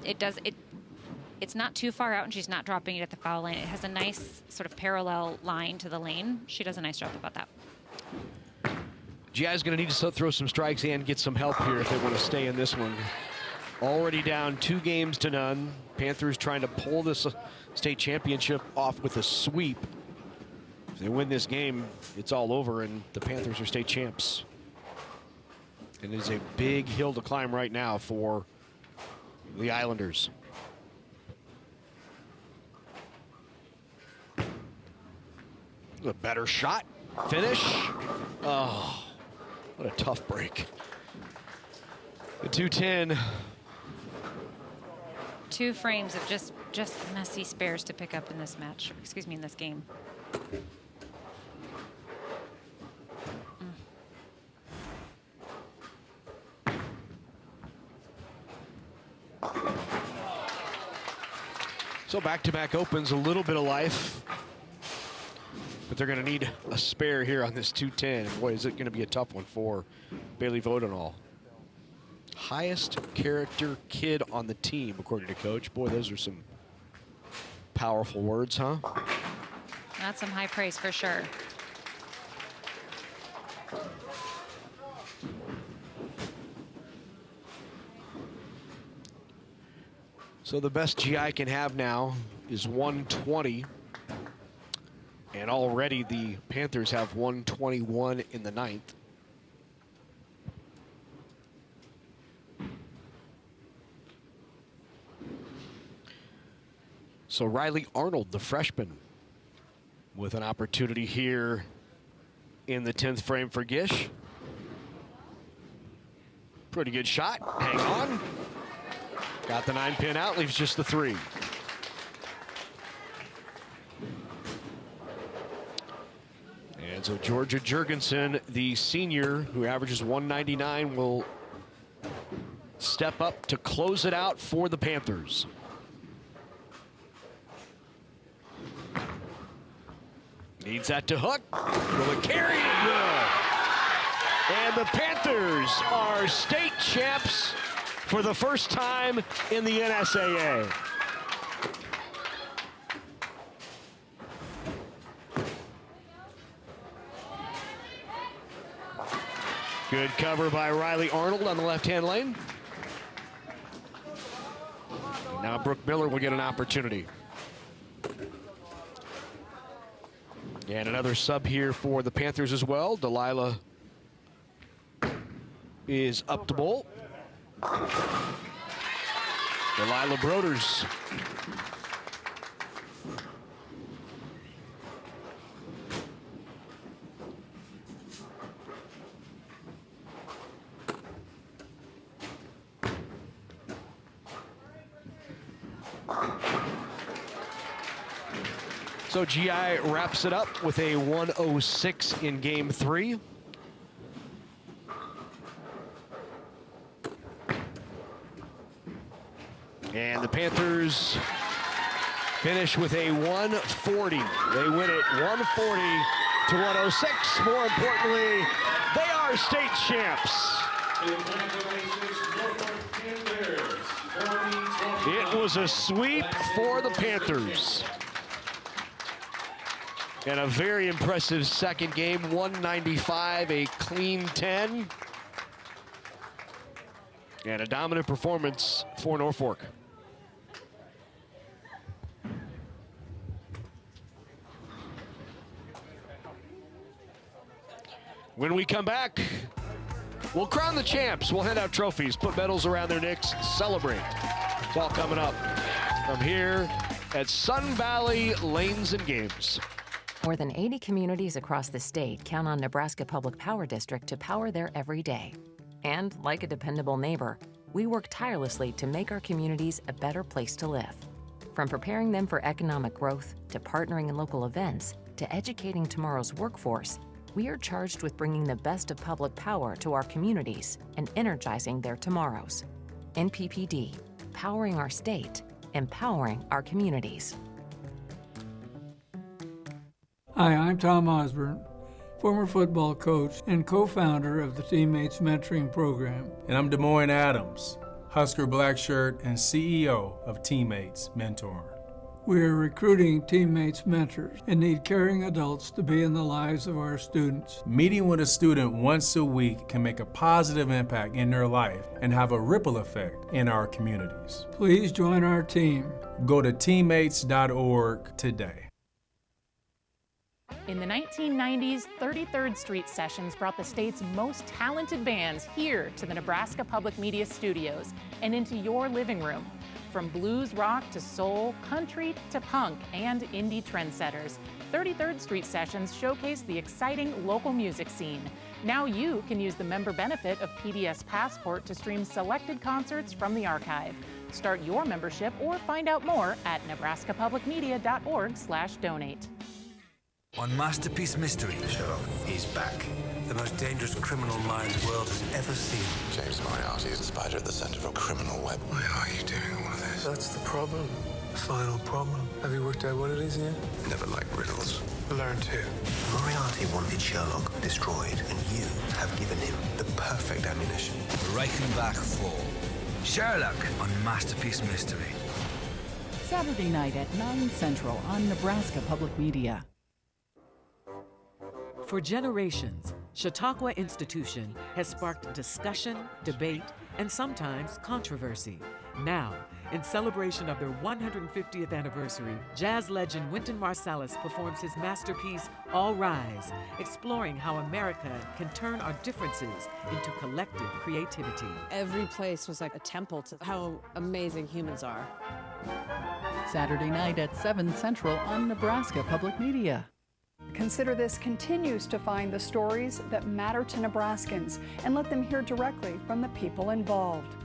B: It's not too far out, and she's not dropping it at the foul line. It has a nice sort of parallel line to the lane. She does a nice job about that.
A: GI's going to need to throw some strikes and get some help here if they want to stay in this one. Already down 2-0. Panthers trying to pull this state championship off with a sweep. If they win this game, it's all over, and the Panthers are state champs. It is a big hill to climb right now for the Islanders. A better shot. Finish. Oh, what a tough break. The 2-10.
B: 2 frames of just messy spares to pick up in this match. Excuse me, in this game.
A: So back-to-back opens, a little bit of life. But they're going to need a spare here on this 2-10. Boy, is it going to be a tough one for Bailey Vodenall. Highest character kid on the team, according to Coach. Boy, those are some powerful words, huh?
B: That's some high praise for sure.
A: So the best GI can have now is 120. And already the Panthers have 121 in the 9th. So Riley Arnold, the freshman, with an opportunity here in the 10th frame for Gish. Pretty good shot. Hang on. Got the 9-pin out, leaves just the 3. And so Georgia Jurgensen, the senior who averages 199, will step up to close it out for the Panthers. Needs that to hook. Will it carry? Good. And the Panthers are state champs for the first time in the NSAA. Good cover by Riley Arnold on the left-hand lane. Now Brooke Miller will get an opportunity. And another sub here for the Panthers as well. Delilah is up to bowl. Delilah Broders. So GI wraps it up with a 106 in game 3. And the Panthers finish with a 140. They win it 140 to 106. More importantly, they are state champs. It was a sweep for the Panthers. And a very impressive second game, 195, a clean 10. And a dominant performance for Norfolk. When we come back, we'll crown the champs. We'll hand out trophies, put medals around their necks, celebrate. It's all coming up from here at Sun Valley Lanes and Games.
O: More than 80 communities across the state count on Nebraska Public Power District to power their every day. And like a dependable neighbor, we work tirelessly to make our communities a better place to live. From preparing them for economic growth, to partnering in local events, to educating tomorrow's workforce, we are charged with bringing the best of public power to our communities and energizing their tomorrows. NPPD, powering our state, empowering our communities.
C: Hi, I'm Tom Osborne, former football coach and co-founder of the Teammates Mentoring Program.
D: And I'm Des Moines Adams, Husker Black Shirt and CEO of Teammates Mentoring.
C: We are recruiting Teammates mentors and need caring adults to be in the lives of our students.
D: Meeting with a student once a week can make a positive impact in their life and have a ripple effect in our communities.
C: Please join our team.
D: Go to teammates.org today.
P: In the 1990s, 33rd Street Sessions brought the state's most talented bands here to the Nebraska Public Media Studios and into your living room. From blues rock to soul, country to punk, and indie trendsetters, 33rd Street Sessions showcase the exciting local music scene. Now you can use the member benefit of PBS Passport to stream selected concerts from the archive. Start your membership or find out more at nebraskapublicmedia.org/donate.
Q: On Masterpiece Mystery, Sherlock is back. The most dangerous criminal mind the world has ever seen.
R: James Moriarty is a spider at the center of a criminal web.
Q: Why are you doing all of this? That's the problem. The final problem. Have you worked out what it is yet?
R: Never liked riddles.
Q: Learn to.
R: Moriarty wanted Sherlock destroyed, and you have given him the perfect ammunition.
Q: Reichenbach 4. Sherlock on Masterpiece Mystery.
M: Saturday night at 9 Central on Nebraska Public Media.
S: For generations, Chautauqua Institution has sparked discussion, debate, and sometimes controversy. Now, in celebration of their 150th anniversary, jazz legend Wynton Marsalis performs his masterpiece, All Rise, exploring how America can turn our differences into collective creativity.
T: Every place was like a temple to how amazing humans are.
M: Saturday night at 7 Central on Nebraska Public Media.
U: Consider This continues to find the stories that matter to Nebraskans and let them hear directly from the people involved.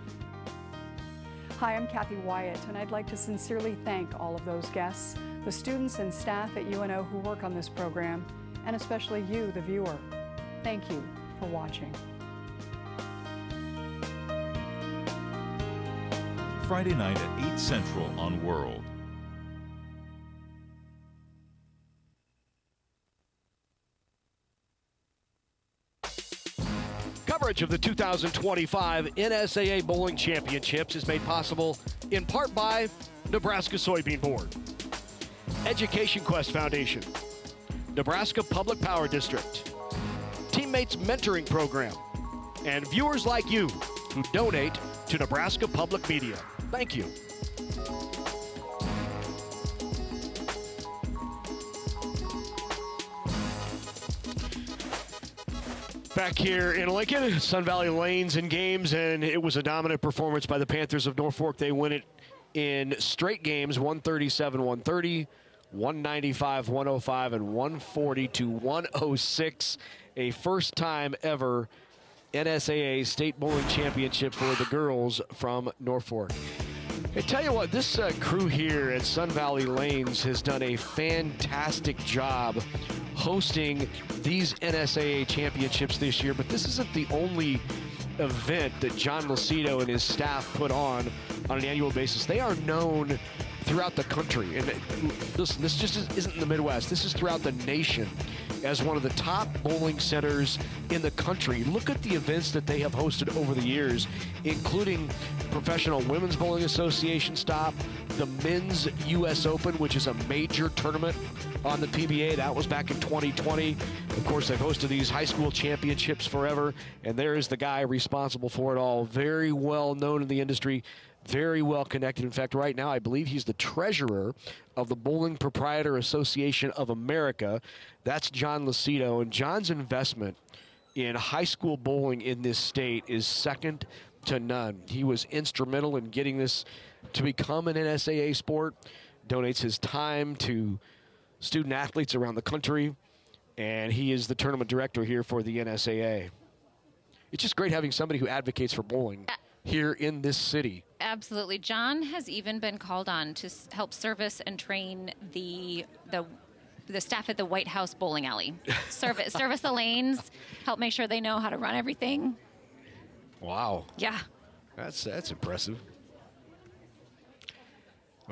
U: Hi, I'm Kathy Wyatt, and I'd like to sincerely thank all of those guests, the students and staff at UNO who work on this program, and especially you, the viewer. Thank you for watching.
V: Friday night at 8 Central on World.
A: Coverage of the 2025 NSAA Bowling Championships is made possible in part by Nebraska Soybean Board, Education Quest Foundation, Nebraska Public Power District, Teammates Mentoring Program, and viewers like you who donate to Nebraska Public Media. Thank you. Back here in Lincoln, Sun Valley Lanes and games, and it was a dominant performance by the Panthers of Norfolk. They win it in straight games, 137-130, 195-105, and 140-106. A first-time ever NSAA State Bowling Championship for the girls from Norfolk. I tell you what, this crew here at Sun Valley Lanes has done a fantastic job hosting these NSAA championships this year, but this isn't the only event that John Lucido and his staff put on an annual basis. They are known throughout the country, and listen, this just isn't in the Midwest. This is throughout the nation as one of the top bowling centers in the country. Look at the events that they have hosted over the years, including Professional Women's Bowling Association stop, the Men's U.S. Open, which is a major tournament on the PBA. That was back in 2020. Of course, they've hosted these high school championships forever, and there is the guy responsible for it all. Very well known in the industry, very well connected. In fact, right now, I believe he's the treasurer of the Bowling Proprietor Association of America. That's John Lucido, and John's investment in high school bowling in this state is second to none. He was instrumental in getting this to become an NSAA sport, donates his time to student athletes around the country, and he is the tournament director here for the NSAA. It's just great having somebody who advocates for bowling here in this city.
B: Absolutely. John has even been called on to help service and train the staff at the White House bowling alley. Service the lanes, help make sure they know how to run everything.
A: Wow.
B: Yeah.
A: That's impressive.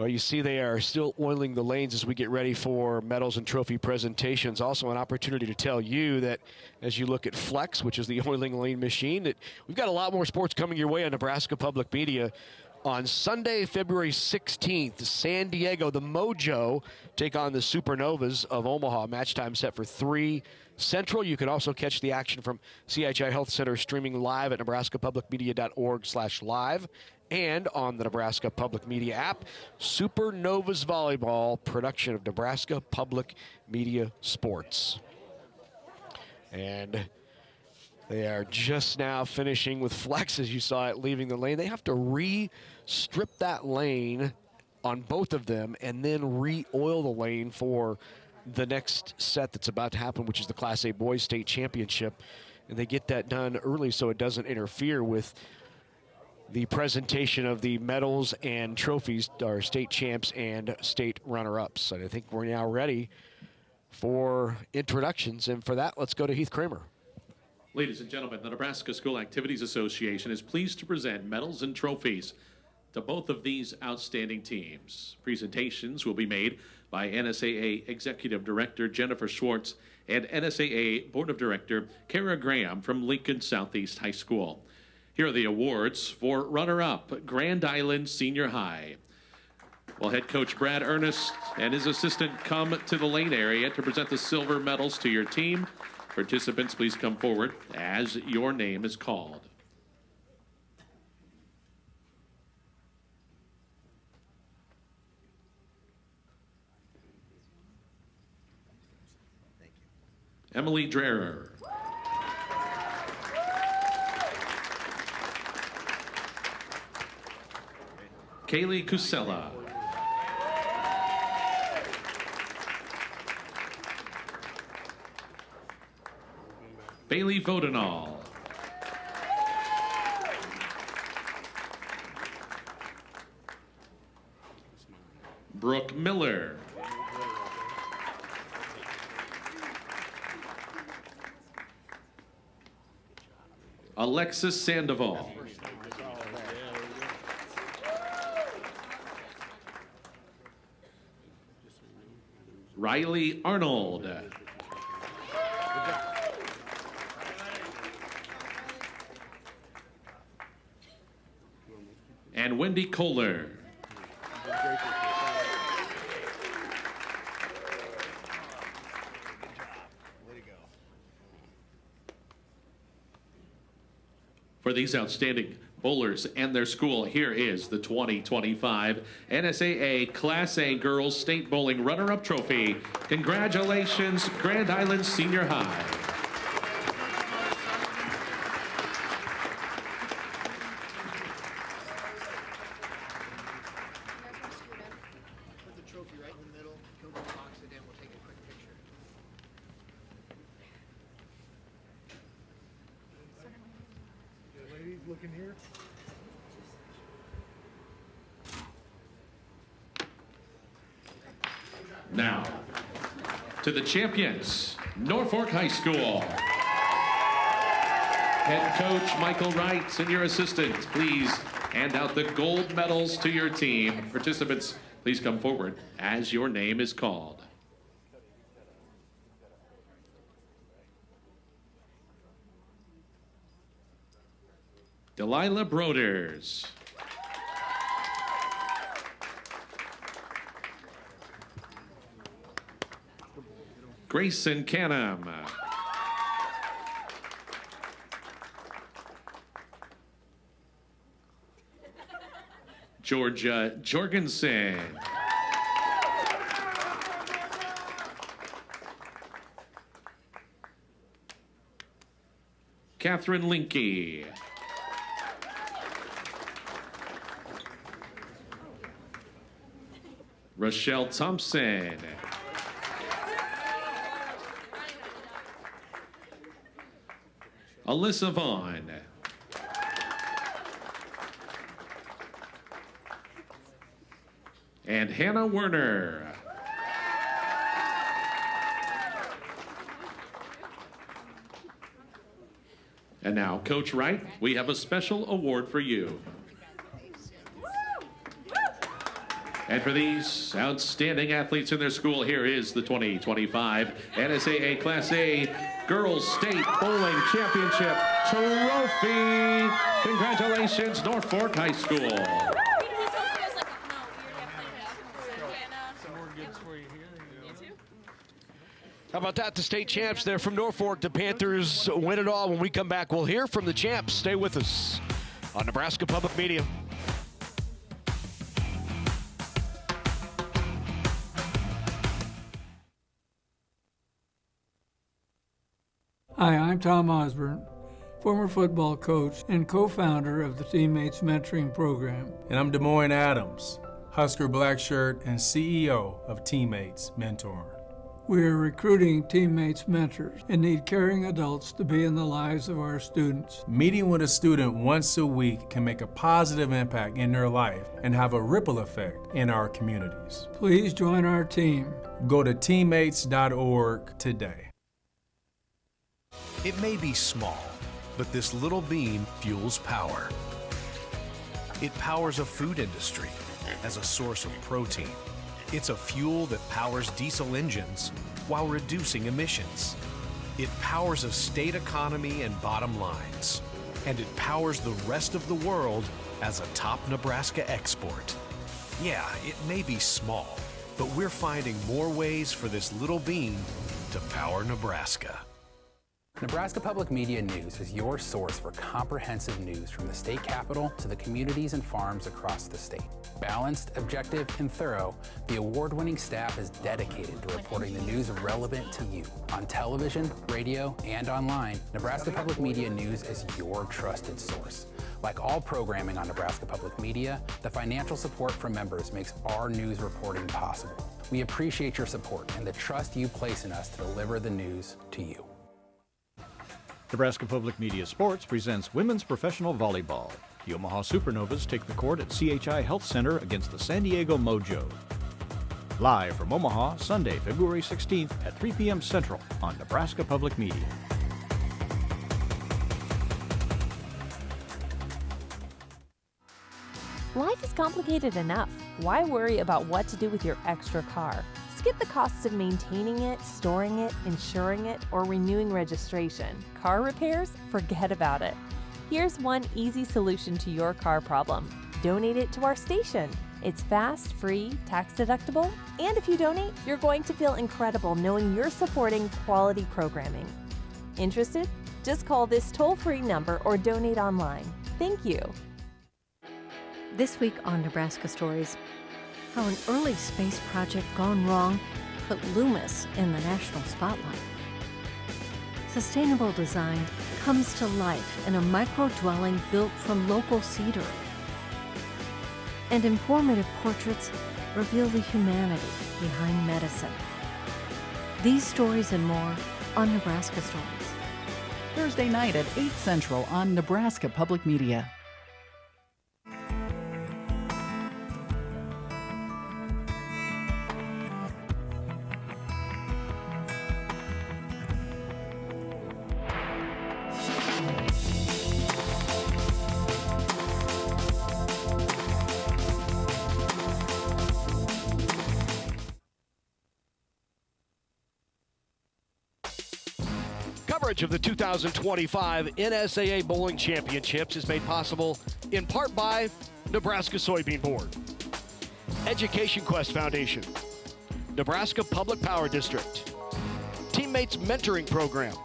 A: Well, you see they are still oiling the lanes as we get ready for medals and trophy presentations. Also an opportunity to tell you that as you look at Flex, which is the oiling lane machine, that we've got a lot more sports coming your way on Nebraska Public Media. On Sunday, February 16th, San Diego, the Mojo, take on the Supernovas of Omaha. Match time set for 3 Central. You can also catch the action from CHI Health Center streaming live at nebraskapublicmedia.org/live and on the Nebraska Public Media app. Supernovas Volleyball, production of Nebraska Public Media Sports. And they are just now finishing with Flex, as you saw it leaving the lane. They have to re-strip that lane on both of them and then re-oil the lane for the next set that's about to happen, which is the Class A Boys State Championship. And they get that done early so it doesn't interfere with the presentation of the medals and trophies, our state champs and state runner-ups. And I think we're now ready for introductions. And for that, let's go to Heath Kramer.
N: Ladies and gentlemen, the Nebraska School Activities Association is pleased to present medals and trophies to both of these outstanding teams. Presentations will be made by NSAA Executive Director Jennifer Schwartz and NSAA Board of Director Kara Graham from Lincoln Southeast High School. Here are the awards for runner-up, Grand Island Senior High. Well, head coach Brad Ernest and his assistant come to the lane area to present the silver medals to your team. Participants, please come forward as your name is called. Emily Dreher. Kaylee Cusella. Bailey Vodenall. Brooke Miller. Alexis Sandoval. Riley Arnold. And Wendy Kohler. For these outstanding bowlers and their school, here is the 2025 NSAA Class A Girls State Bowling Runner-Up Trophy. Congratulations, Grand Island Senior High.
K: Looking here.
N: Now, to the champions, Norfolk High School. Head coach Michael Wright and your assistants, please hand out the gold medals to your team. Participants, please come forward as your name is called. Delilah Broders. Grayson Canham. Georgia Jorgensen. Catherine Linke. Rochelle Thompson. Alyssa Vaughn. And Hannah Werner. And now, Coach Wright, we have a special award for you. And for these outstanding athletes in their school, here is the 2025 NSAA Class A Girls State Bowling Championship Trophy. Congratulations, Norfolk High School.
A: How about that? The state champs there from Norfolk. The Panthers win it all. When we come back, we'll hear from the champs. Stay with us on Nebraska Public Media.
C: Hi, I'm Tom Osborne, former football coach and co-founder of the Teammates Mentoring Program.
D: And I'm Des Moines Adams, Husker Black Shirt and CEO of Teammates Mentoring.
C: We are recruiting Teammates mentors and need caring adults to be in the lives of our students.
D: Meeting with a student once a week can make a positive impact in their life and have a ripple effect in our communities.
C: Please join our team.
D: Go to teammates.org today.
F: It may be small, but this little bean fuels power. It powers a food industry as a source of protein. It's a fuel that powers diesel engines while reducing emissions. It powers a state economy and bottom lines. And it powers the rest of the world as a top Nebraska export. Yeah, it may be small, but we're finding more ways for this little bean to power Nebraska.
G: Nebraska Public Media News is your source for comprehensive news from the state capitol to the communities and farms across the state. Balanced, objective, and thorough, the award-winning staff is dedicated to reporting the news relevant to you. On television, radio, and online, Nebraska Public Media News is your trusted source. Like all programming on Nebraska Public Media, the financial support from members makes our news reporting possible. We appreciate your support and the trust you place in us to deliver the news to you.
W: Nebraska Public Media Sports presents women's professional volleyball. The Omaha Supernovas take the court at CHI Health Center against the San Diego Mojo. Live from Omaha, Sunday, February 16th at 3 p.m. Central on Nebraska Public Media.
X: Life is complicated enough. Why worry about what to do with your extra car? Skip the costs of maintaining it, storing it, insuring it, or renewing registration. Car repairs? Forget about it. Here's one easy solution to your car problem. Donate it to our station. It's fast, free, tax deductible, and if you donate, you're going to feel incredible knowing you're supporting quality programming. Interested? Just call this toll-free number or donate online. Thank you.
Y: This week on Nebraska Stories, how an early space project gone wrong put Loomis in the national spotlight. Sustainable design comes to life in a micro-dwelling built from local cedar. And informative portraits reveal the humanity behind medicine. These stories and more on Nebraska Stories.
M: Thursday night at 8 Central on Nebraska Public Media.
A: Coverage of the 2025 NSAA Bowling Championships is made possible in part by Nebraska Soybean Board, Education Quest Foundation, Nebraska Public Power District, Teammates Mentoring Program,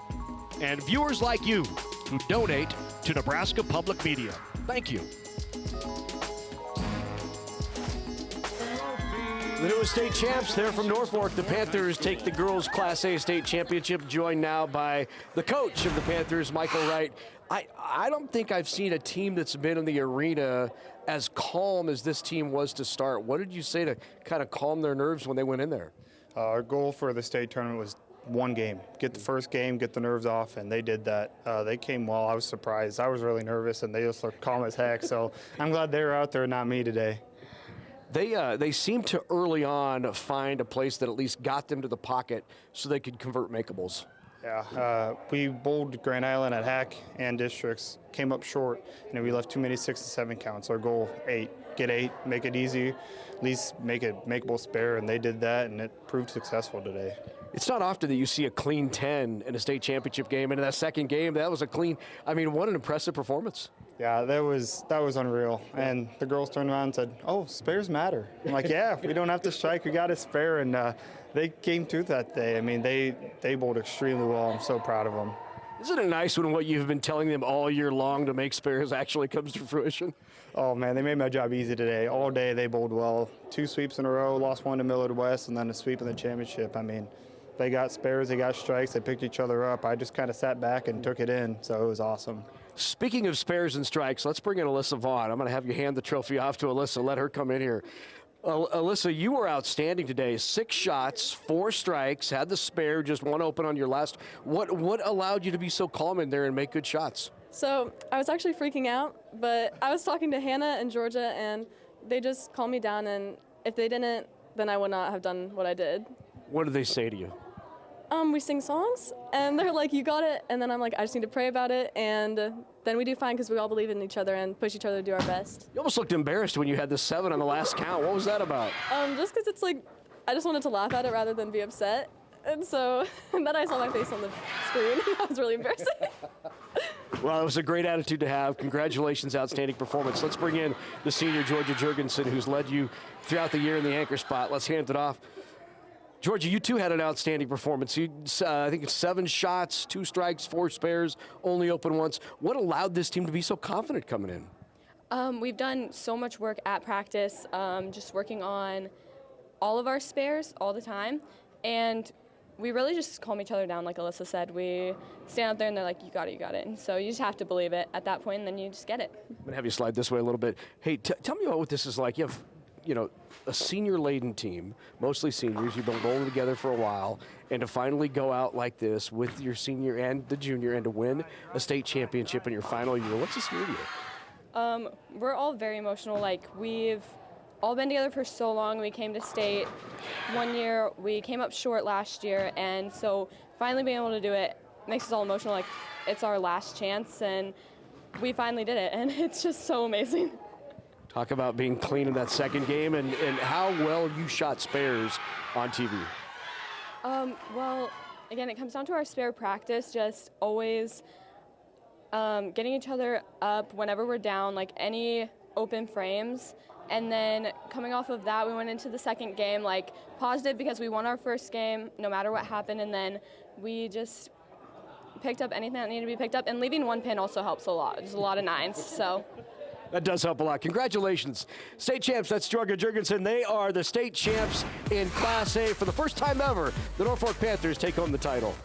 A: and viewers like you who donate to Nebraska Public Media. Thank you. The newest state champs, they're from Norfolk. The Panthers take the girls' Class A state championship, joined now by the coach of the Panthers, Michael Wright. I don't think I've seen a team that's been in the arena as calm as this team was to start. What did you say to kind of calm their nerves when they went in there?
Z: Our goal for the state tournament was one game. Get the first game, get the nerves off, and they did that. They came well. I was surprised. I was really nervous, and they just looked calm as heck. So I'm glad they were out there, not me today.
A: They seemed to early on find a place that at least got them to the pocket so they could convert makeables.
Z: Yeah, we bowled Grand Island at Hack and districts, came up short, and we left too many 6 and 7 counts. Our goal, 8. Get 8, make it easy, at least make it makeable spare, and they did that, and it proved successful today.
A: It's not often that you see a clean 10 in a state championship game, and in that second game, that was a clean. I mean, what an impressive performance.
Z: Yeah, that was unreal. And the girls turned around and said, "Oh, spares matter." I'm like, "Yeah, we don't have to strike. We got a spare," and they came through that day. I mean, they bowled extremely well. I'm so proud of them.
A: Isn't it nice when what you've been telling them all year long to make spares actually comes to fruition?
Z: Oh, man, they made my job easy today. All day they bowled well. 2 sweeps in a row, lost 1 to Millard West, and then a sweep in the championship. I mean, they got spares, they got strikes, they picked each other up. I just kind of sat back and took it in, so it was awesome.
A: Speaking of spares and strikes, let's bring in Alyssa Vaughn. I'm going to have you hand the trophy off to Alyssa. Let her come in here. Alyssa, you were outstanding today. 6 shots, 4 strikes, had the spare, just 1 open on your last. What allowed you to be so calm in there and make good shots?
E: So I was actually freaking out, but I was talking to Hannah and Georgia, and they just calmed me down, and if they didn't, then I would not have done what I did.
A: What did they say to you?
E: We sing songs, and they're like, "You got it," and then I'm like, "I just need to pray about it," and then we do fine because we all believe in each other and push each other to do our best.
A: You almost looked embarrassed when you had the 7 on the last count. What was that about?
E: Just because it's like, I just wanted to laugh at it rather than be upset, and so and then I saw my face on the screen. That was really embarrassing.
A: Well, it was a great attitude to have. Congratulations, outstanding performance. Let's bring in the senior Georgia Jurgensen, who's led you throughout the year in the anchor spot. Let's hand it off. Georgia, you too had an outstanding performance. You, I think it's 7 shots, 2 strikes, 4 spares, only open once. What allowed this team to be so confident coming in?
H: We've done so much work at practice, just working on all of our spares all the time, and we really just calm each other down, like Alyssa said. We stand out there and they're like, you got it. And so you just have to believe it at that point, and then you just get it.
A: I'm going to have you slide this way a little bit. Hey, tell me about what this is like. You have, a senior-laden team, mostly seniors. You've been bowling together for a while, and to finally go out like this with your senior and the junior and to win a state championship in your final year, what's this mean to you?
H: We're all very emotional. Like, we've all been together for so long. We came to state one year. We came up short last year, and so finally being able to do it makes us all emotional. Like, it's our last chance, and we finally did it, and it's just so amazing.
A: Talk about being clean in that second game and how well you shot spares on TV.
H: Well, again, it comes down to our spare practice, just always getting each other up whenever we're down, like any open frames. And then coming off of that, we went into the second game, like, positive because we won our first game no matter what happened. And then we just picked up anything that needed to be picked up. And leaving 1 pin also helps a lot. There's a lot of 9s, so.
A: That does help a lot. Congratulations. State champs, that's Georgia Jurgensen. They are the state champs in Class A. For the first time ever, the Norfolk Panthers take home the title.